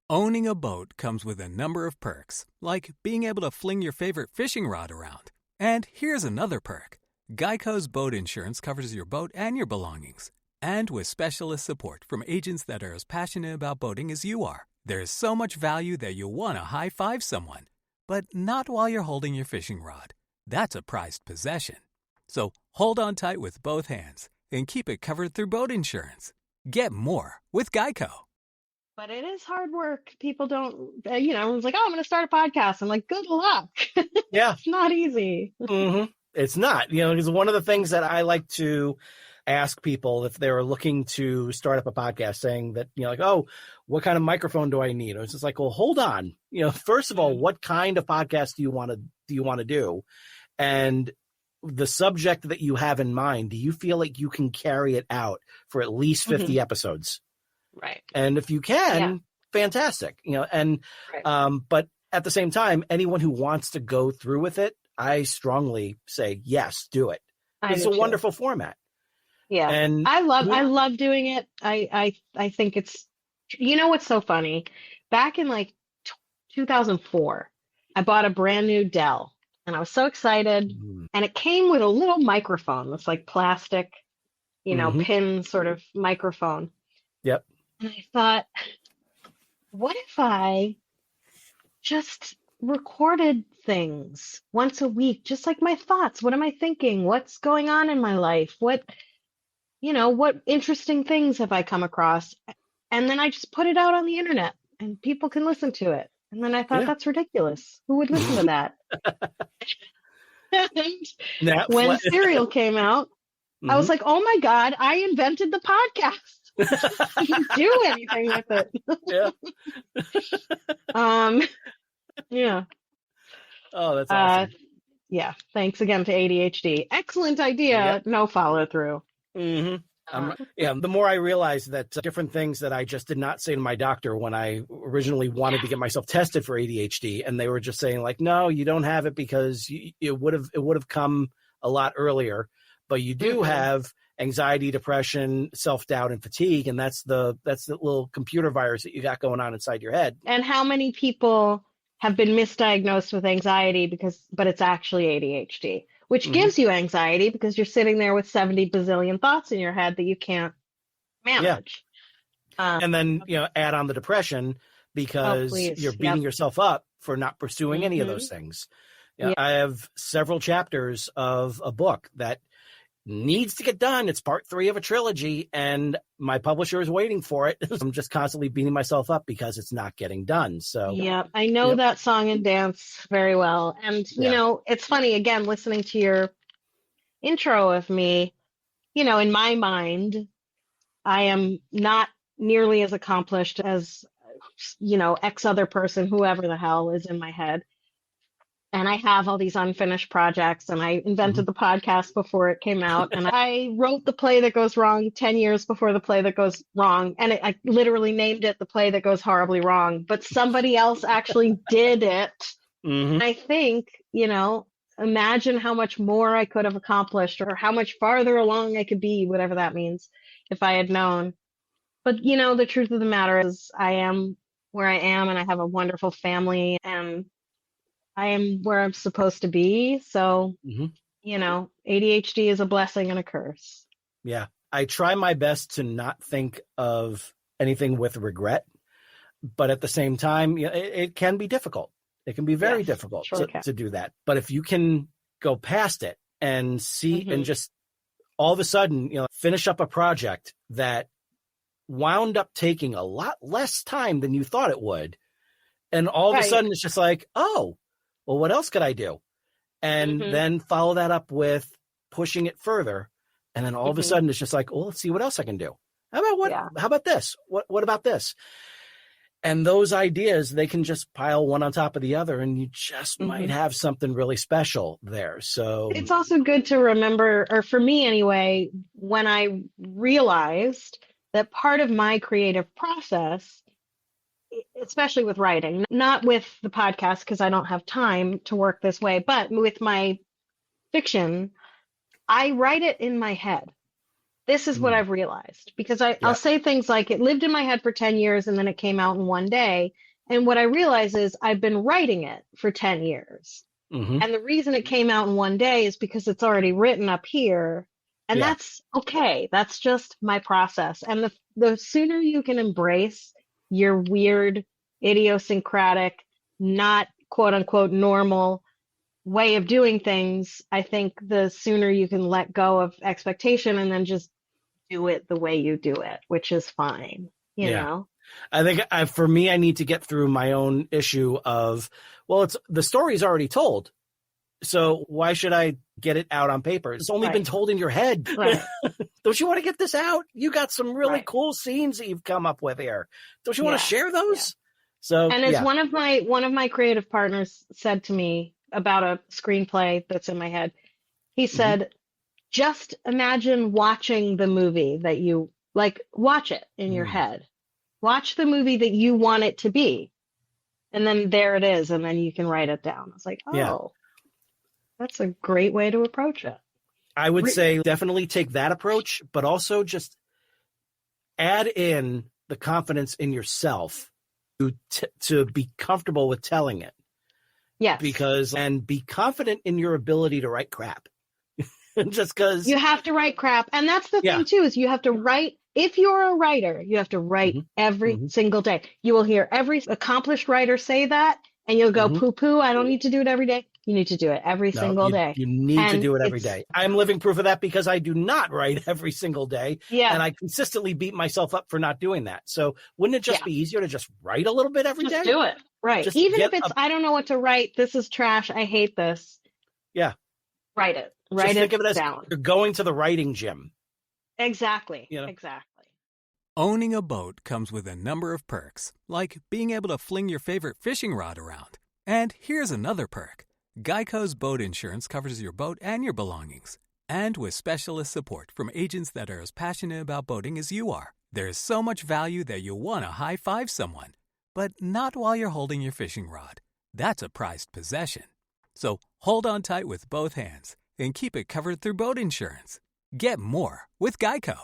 Owning a boat comes with a number of perks, like being able to fling your favorite fishing rod around. And here's another perk. Geico's boat insurance covers your boat and your belongings. And with specialist support from agents that are as passionate about boating as you are, there's so much value that you'll want to high-five someone. But not while you're holding your fishing rod. That's a prized possession. So hold on tight with both hands and keep it covered through boat insurance. Get more with Geico. But it is hard work. People don't, everyone's like, oh, I'm going to start a podcast. I'm like, good luck. Yeah. It's not easy. Mm-hmm. It's not, because one of the things that I like to ask people if they're looking to start up a podcast, saying that, oh, what kind of microphone do I need? It's just like, well, hold on. First of all, what kind of podcast do you want to do? And the subject that you have in mind, do you feel like you can carry it out for at least 50 episodes? Right. And if you can, fantastic. Right. But at the same time, anyone who wants to go through with it, I strongly say, yes, do it. It's a wonderful format. Yeah. And I love doing it. I think it's, what's so funny? Back in like 2004, I bought a brand new Dell and I was so excited. And it came with a little microphone. It's like plastic, pin sort of microphone. Yep. And I thought, what if I just recorded things once a week, just like my thoughts? What am I thinking? What's going on in my life? What interesting things have I come across? And then I just put it out on the internet and people can listen to it. And then I thought, that's ridiculous. Who would listen to that? And when Serial came out, I was like, oh my God, I invented the podcast. I didn't do anything with it. Yeah. Oh, that's awesome. Yeah. Thanks again to ADHD. Excellent idea. Yep. No follow through. The more I realized that different things that I just did not say to my doctor when I originally wanted to get myself tested for ADHD, and they were just saying like, no, you don't have it because it would have come a lot earlier, but you do have anxiety, depression, self-doubt, and fatigue. And that's the little computer virus that you got going on inside your head. And how many people have been misdiagnosed with anxiety but it's actually ADHD, which gives you anxiety because you're sitting there with 70 bazillion thoughts in your head that you can't manage. Yeah. And then, add on the depression because you're beating yourself up for not pursuing any of those things. I have several chapters of a book that needs to get done. It's part 3 of a trilogy and my publisher is waiting for it. I'm just constantly beating myself up because it's not getting done. So yeah, I know that song and dance very well. And, it's funny, again, listening to your intro of me, in my mind, I am not nearly as accomplished as, X other person, whoever the hell is in my head. And I have all these unfinished projects, and I invented the podcast before it came out. And I wrote the play that goes wrong 10 years before the play that goes wrong. And I literally named it The Play That Goes Horribly Wrong, but somebody else actually did it. I think, imagine how much more I could have accomplished or how much farther along I could be, whatever that means, if I had known. But, the truth of the matter is I am where I am, and I have a wonderful family, and I am where I'm supposed to be. So, ADHD is a blessing and a curse. Yeah. I try my best to not think of anything with regret, but at the same time, it can be difficult. It can be very difficult to do that. But if you can go past it and see and just all of a sudden, finish up a project that wound up taking a lot less time than you thought it would. And all of a sudden it's just like, oh, well, what else could I do? And then follow that up with pushing it further. And then all of a sudden it's just like, well, let's see what else I can do. How about this? What about this? And those ideas, they can just pile one on top of the other, and you just might have something really special there. So it's also good to remember, or for me anyway, when I realized that part of my creative process, especially with writing, not with the podcast because I don't have time to work this way, but with my fiction, I write it in my head. this is what I've realized, because I'll say things like, it lived in my head for 10 years and then it came out in one day. And what I realize is I've been writing it for 10 years. Mm-hmm. And the reason it came out in one day is because it's already written up here. And that's okay. That's just my process. And the sooner you can embrace your weird, idiosyncratic, not quote unquote normal way of doing things, I think the sooner you can let go of expectation and then just do it the way you do it, which is fine, you know? I think for me, I need to get through my own issue of, well, the story's already told. So why should I get it out on paper? It's only been told in your head. Right. Don't you want to get this out? You got some really cool scenes that you've come up with here. Don't you want to share those? Yeah. So, and as one of my creative partners said to me about a screenplay that's in my head, he said, just imagine watching the movie that you like, watch it in your head. Watch the movie that you want it to be. And then there it is. And then you can write it down. I was like, that's a great way to approach it. I would say definitely take that approach, but also just add in the confidence in yourself to be comfortable with telling it. Yes. And be confident in your ability to write crap. Just because you have to write crap. And that's the thing too, is you have to write. If you're a writer, you have to write every single day. You will hear every accomplished writer say that, and you'll go, poo-poo, I don't need to do it every day. You need to do it every single day. You need to do it every day. I'm living proof of that because I do not write every single day. Yeah. And I consistently beat myself up for not doing that. So wouldn't it just be easier to just write a little bit every day? Just do it. Right. Just even if it's, I don't know what to write. This is trash. I hate this. Yeah. Write it. Write just it think of it as down. You're going to the writing gym. Exactly. You know? Exactly. Owning a boat comes with a number of perks, like being able to fling your favorite fishing rod around. And here's another perk. Geico's boat insurance covers your boat and your belongings. And with specialist support from agents that are as passionate about boating as you are, there's so much value that you'll want to high-five someone. But not while you're holding your fishing rod. That's a prized possession. So hold on tight with both hands and keep it covered through boat insurance. Get more with Geico.